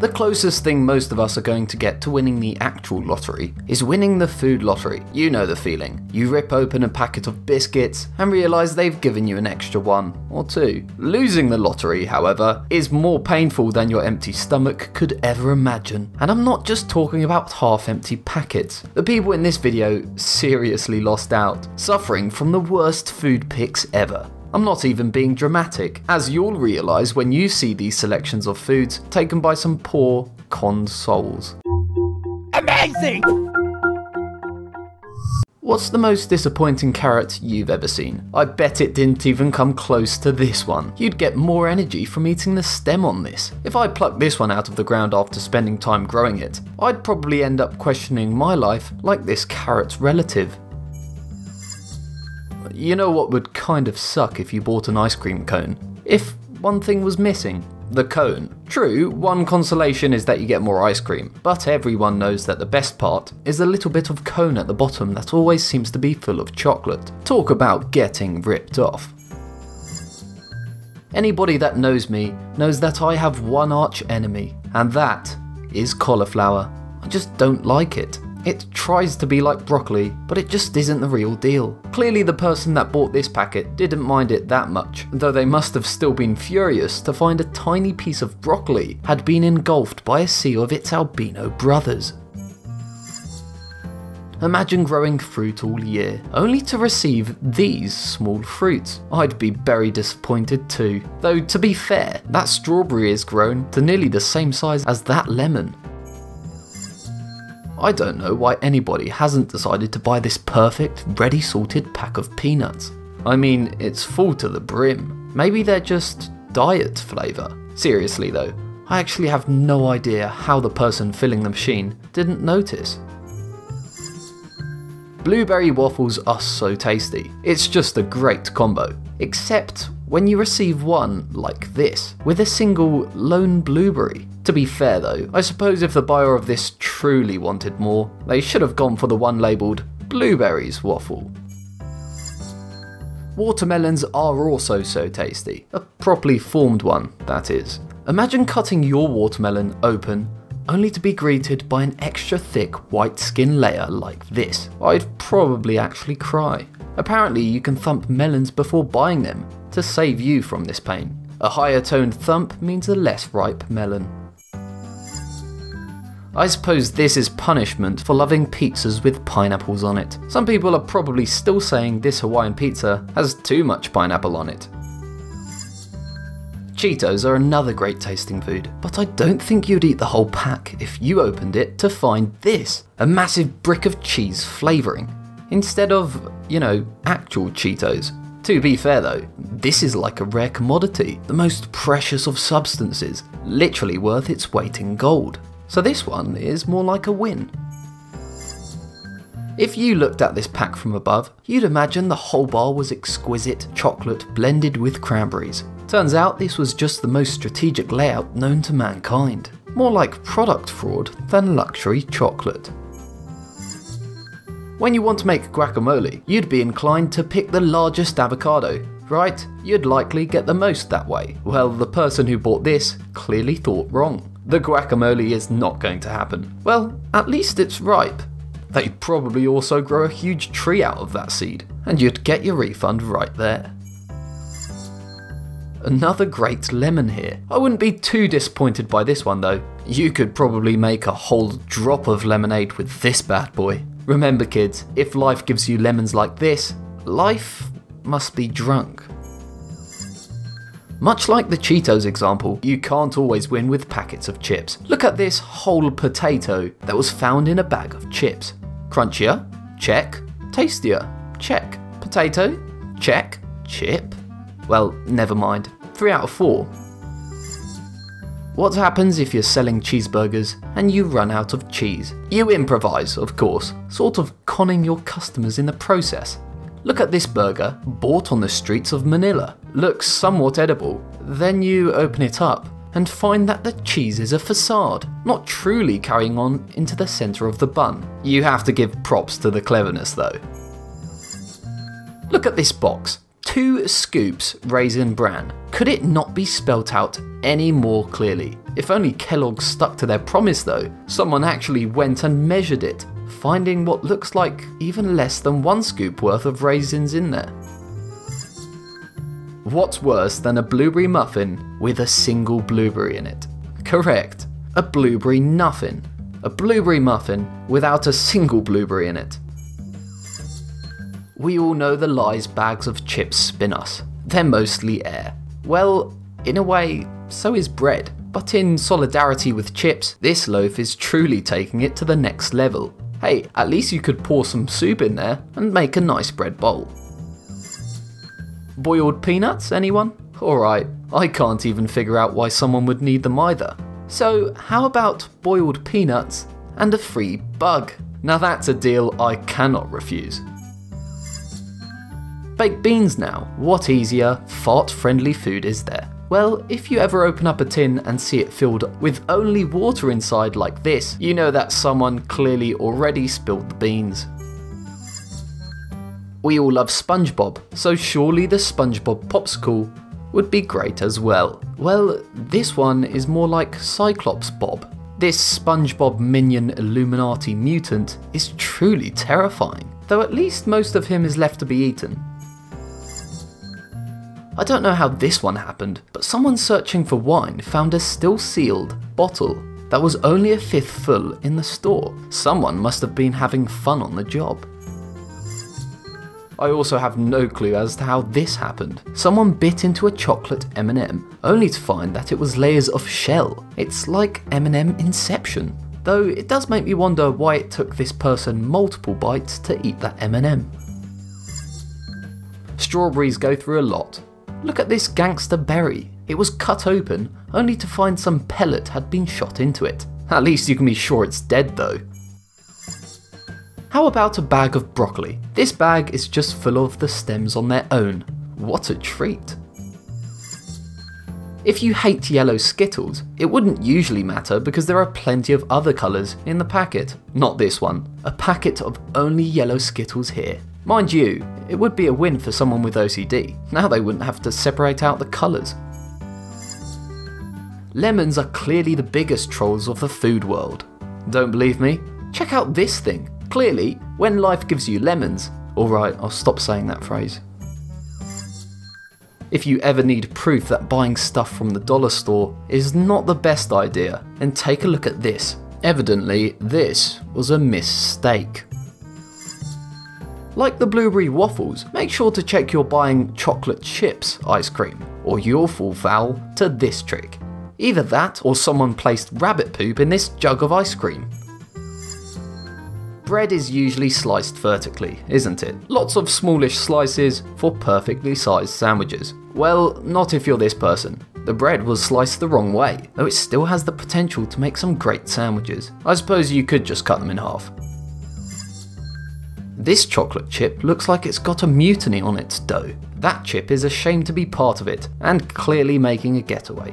The closest thing most of us are going to get to winning the actual lottery is winning the food lottery. You know the feeling. You rip open a packet of biscuits and realise they've given you an extra one or two. Losing the lottery, however, is more painful than your empty stomach could ever imagine. And I'm not just talking about half-empty packets. The people in this video seriously lost out, suffering from the worst food picks ever. I'm not even being dramatic, as you'll realise when you see these selections of foods taken by some poor, conned souls. Amazing! What's the most disappointing carrot you've ever seen? I bet it didn't even come close to this one. You'd get more energy from eating the stem on this. If I plucked this one out of the ground after spending time growing it, I'd probably end up questioning my life like this carrot's relative. You know what would kind of suck if you bought an ice cream cone? If one thing was missing. The cone. True, one consolation is that you get more ice cream, but everyone knows that the best part is the little bit of cone at the bottom that always seems to be full of chocolate. Talk about getting ripped off. Anybody that knows me knows that I have one arch enemy, and that is cauliflower. I just don't like it. It tries to be like broccoli, but it just isn't the real deal. Clearly the person that bought this packet didn't mind it that much, though they must have still been furious to find a tiny piece of broccoli had been engulfed by a sea of its albino brothers. Imagine growing fruit all year, only to receive these small fruits. I'd be very disappointed too. Though to be fair, that strawberry is grown to nearly the same size as that lemon. I don't know why anybody hasn't decided to buy this perfect, ready salted pack of peanuts. I mean, it's full to the brim. Maybe they're just diet flavour. Seriously though, I actually have no idea how the person filling the machine didn't notice. Blueberry waffles are so tasty. It's just a great combo. Except when you receive one like this, with a single lone blueberry. To be fair though, I suppose if the buyer of this truly wanted more, they should have gone for the one labelled Blueberries Waffle. Watermelons are also so tasty. A properly formed one, that is. Imagine cutting your watermelon open, only to be greeted by an extra thick white skin layer like this. I'd probably actually cry. Apparently you can thump melons before buying them, to save you from this pain. A higher toned thump means a less ripe melon. I suppose this is punishment for loving pizzas with pineapples on it. Some people are probably still saying this Hawaiian pizza has too much pineapple on it. Cheetos are another great tasting food, but I don't think you'd eat the whole pack if you opened it to find this, a massive brick of cheese flavouring, instead of, you know, actual Cheetos. To be fair though, this is like a rare commodity, the most precious of substances, literally worth its weight in gold. So this one is more like a win. If you looked at this pack from above, you'd imagine the whole bar was exquisite chocolate blended with cranberries. Turns out this was just the most strategic layout known to mankind. More like product fraud than luxury chocolate. When you want to make guacamole, you'd be inclined to pick the largest avocado, right? You'd likely get the most that way. Well, the person who bought this clearly thought wrong. The guacamole is not going to happen. Well, at least it's ripe. They'd probably also grow a huge tree out of that seed, and you'd get your refund right there. Another great lemon here. I wouldn't be too disappointed by this one though. You could probably make a whole drop of lemonade with this bad boy. Remember kids, if life gives you lemons like this, life must be drunk. Much like the Cheetos example, you can't always win with packets of chips. Look at this whole potato that was found in a bag of chips. Crunchier? Check. Tastier? Check. Potato? Check. Chip? Well, never mind. 3 out of 4. What happens if you're selling cheeseburgers and you run out of cheese? You improvise, of course, sort of conning your customers in the process. Look at this burger, bought on the streets of Manila. Looks somewhat edible. Then you open it up and find that the cheese is a facade, not truly carrying on into the centre of the bun. You have to give props to the cleverness though. Look at this box. 2 scoops raisin bran. Could it not be spelt out any more clearly? If only Kellogg's stuck to their promise though. Someone actually went and measured it, finding what looks like even less than 1 scoop worth of raisins in there. What's worse than a blueberry muffin with a single blueberry in it? Correct, a blueberry nuffin. A blueberry muffin without a single blueberry in it. We all know the lies bags of chips spin us. They're mostly air. Well, in a way, so is bread. But in solidarity with chips, this loaf is truly taking it to the next level. Hey, at least you could pour some soup in there and make a nice bread bowl. Boiled peanuts, anyone? Alright, I can't even figure out why someone would need them either. So how about boiled peanuts and a free bug? Now that's a deal I cannot refuse. Baked beans now. What easier, fart-friendly food is there? Well, if you ever open up a tin and see it filled with only water inside like this, you know that someone clearly already spilled the beans. We all love SpongeBob, so surely the SpongeBob popsicle would be great as well. Well, this one is more like Cyclops Bob. This SpongeBob minion Illuminati mutant is truly terrifying, though at least most of him is left to be eaten. I don't know how this one happened, but someone searching for wine found a still sealed bottle that was only a fifth full in the store. Someone must have been having fun on the job. I also have no clue as to how this happened. Someone bit into a chocolate M&M, only to find that it was layers of shell. It's like M&M Inception. Though it does make me wonder why it took this person multiple bites to eat that M&M. Strawberries go through a lot. Look at this gangster berry. It was cut open, only to find some pellet had been shot into it. At least you can be sure it's dead though. How about a bag of broccoli? This bag is just full of the stems on their own. What a treat. If you hate yellow Skittles, it wouldn't usually matter because there are plenty of other colours in the packet. Not this one. A packet of only yellow Skittles here. Mind you, it would be a win for someone with OCD. Now they wouldn't have to separate out the colours. Lemons are clearly the biggest trolls of the food world. Don't believe me? Check out this thing. Clearly, when life gives you lemons... Alright, I'll stop saying that phrase. If you ever need proof that buying stuff from the dollar store is not the best idea, then take a look at this. Evidently, this was a mistake. Like the blueberry waffles, make sure to check you're buying chocolate chips ice cream, or you'll fall foul to this trick. Either that, or someone placed rabbit poop in this jug of ice cream. Bread is usually sliced vertically, isn't it? Lots of smallish slices for perfectly sized sandwiches. Well, not if you're this person. The bread was sliced the wrong way, though it still has the potential to make some great sandwiches. I suppose you could just cut them in half. This chocolate chip looks like it's got a mutiny on its dough. That chip is ashamed to be part of it, and clearly making a getaway.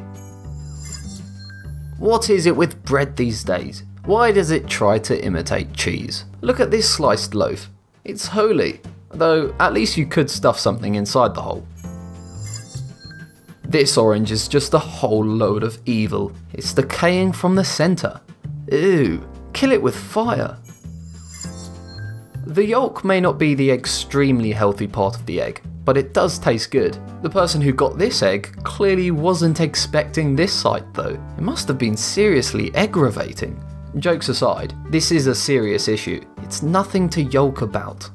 What is it with bread these days? Why does it try to imitate cheese? Look at this sliced loaf. It's holy, though at least you could stuff something inside the hole. This orange is just a whole load of evil. It's decaying from the centre. Ew, kill it with fire. The yolk may not be the extremely healthy part of the egg, but it does taste good. The person who got this egg clearly wasn't expecting this sight though. It must have been seriously aggravating. Jokes aside, this is a serious issue. It's nothing to yolk about.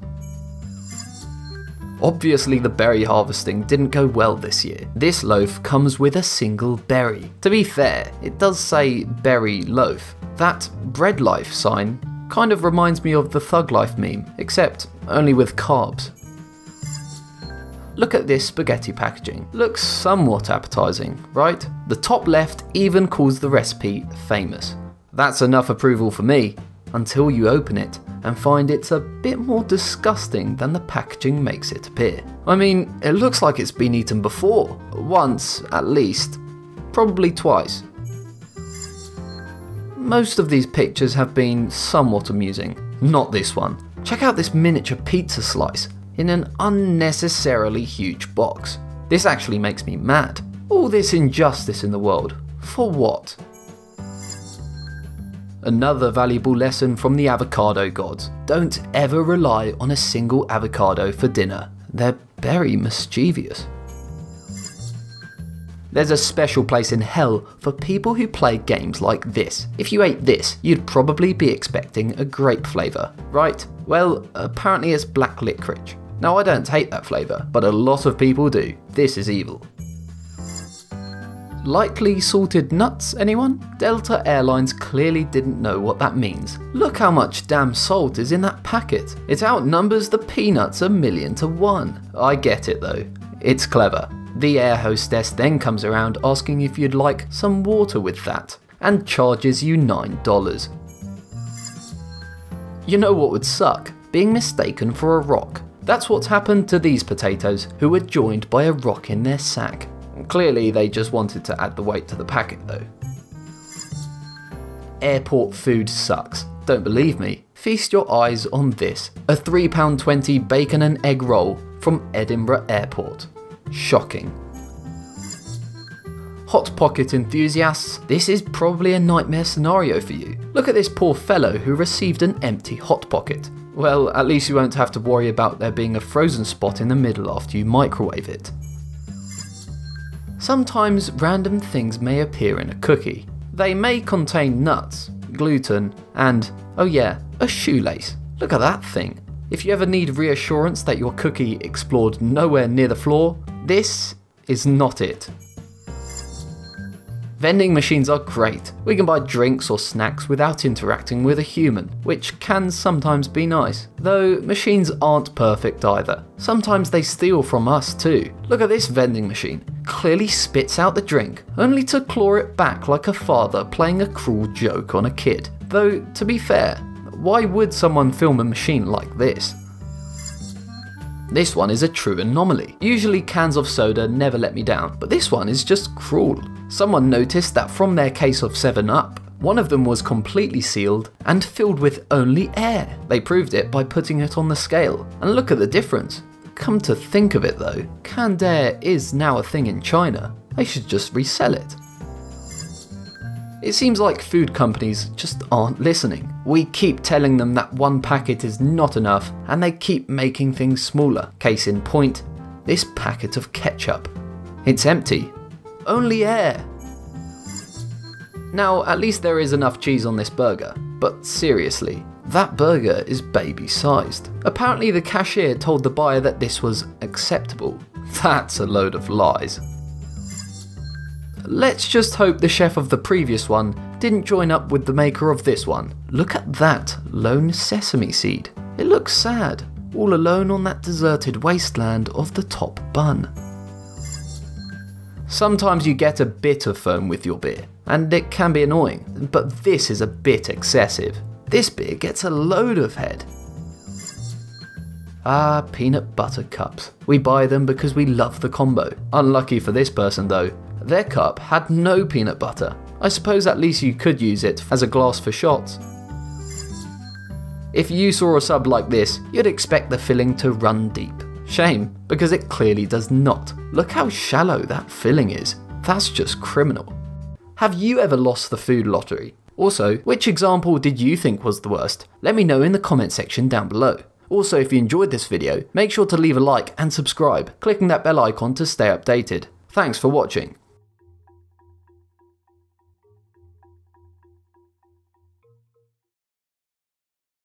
Obviously the berry harvesting didn't go well this year. This loaf comes with a single berry. To be fair, it does say berry loaf. That bread life sign kind of reminds me of the Thug Life meme, except only with carbs. Look at this spaghetti packaging. Looks somewhat appetizing, right? The top left even calls the recipe famous. That's enough approval for me, until you open it and find it's a bit more disgusting than the packaging makes it appear. I mean, it looks like it's been eaten before. Once, at least. Probably twice. Most of these pictures have been somewhat amusing. Not this one. Check out this miniature pizza slice in an unnecessarily huge box. This actually makes me mad. All this injustice in the world. For what? Another valuable lesson from the avocado gods. Don't ever rely on a single avocado for dinner. They're very mischievous. There's a special place in hell for people who play games like this. If you ate this, you'd probably be expecting a grape flavour, right? Well, apparently it's black licorice. Now I don't hate that flavour, but a lot of people do. This is evil. Lightly salted nuts, anyone? Delta Airlines clearly didn't know what that means. Look how much damn salt is in that packet. It outnumbers the peanuts 1,000,000 to 1. I get it though. It's clever. The air hostess then comes around asking if you'd like some water with that, and charges you $9. You know what would suck? Being mistaken for a rock. That's what's happened to these potatoes, who were joined by a rock in their sack. Clearly they just wanted to add the weight to the packet though. Airport food sucks. Don't believe me? Feast your eyes on this. A £3.20 bacon and egg roll from Edinburgh Airport. Shocking. Hot Pocket enthusiasts, this is probably a nightmare scenario for you. Look at this poor fellow who received an empty Hot Pocket. Well, at least you won't have to worry about there being a frozen spot in the middle after you microwave it. Sometimes random things may appear in a cookie. They may contain nuts, gluten, and, oh yeah, a shoelace. Look at that thing. If you ever need reassurance that your cookie explored nowhere near the floor, this is not it. Vending machines are great. We can buy drinks or snacks without interacting with a human, which can sometimes be nice. Though machines aren't perfect either. Sometimes they steal from us too. Look at this vending machine. Clearly spits out the drink, only to claw it back like a father playing a cruel joke on a kid. Though, to be fair, why would someone film a machine like this? This one is a true anomaly. Usually cans of soda never let me down, but this one is just cruel. Someone noticed that from their case of 7-Up, one of them was completely sealed and filled with only air. They proved it by putting it on the scale, and look at the difference. Come to think of it though, canned air is now a thing in China. They should just resell it. It seems like food companies just aren't listening. We keep telling them that one packet is not enough, and they keep making things smaller. Case in point, this packet of ketchup. It's empty. Only air. Now, at least there is enough cheese on this burger, but seriously, that burger is baby-sized. Apparently the cashier told the buyer that this was acceptable. That's a load of lies. Let's just hope the chef of the previous one didn't join up with the maker of this one. Look at that lone sesame seed. It looks sad, all alone on that deserted wasteland of the top bun. Sometimes you get a bit of foam with your beer, and it can be annoying, but this is a bit excessive. This beer gets a load of head. Ah, peanut butter cups. We buy them because we love the combo. Unlucky for this person though, their cup had no peanut butter. I suppose at least you could use it as a glass for shots. If you saw a sub like this, you'd expect the filling to run deep. Shame, because it clearly does not. Look how shallow that filling is. That's just criminal. Have you ever lost the food lottery? Also, which example did you think was the worst? Let me know in the comment section down below. Also, if you enjoyed this video, make sure to leave a like and subscribe, clicking that bell icon to stay updated. Thanks for watching.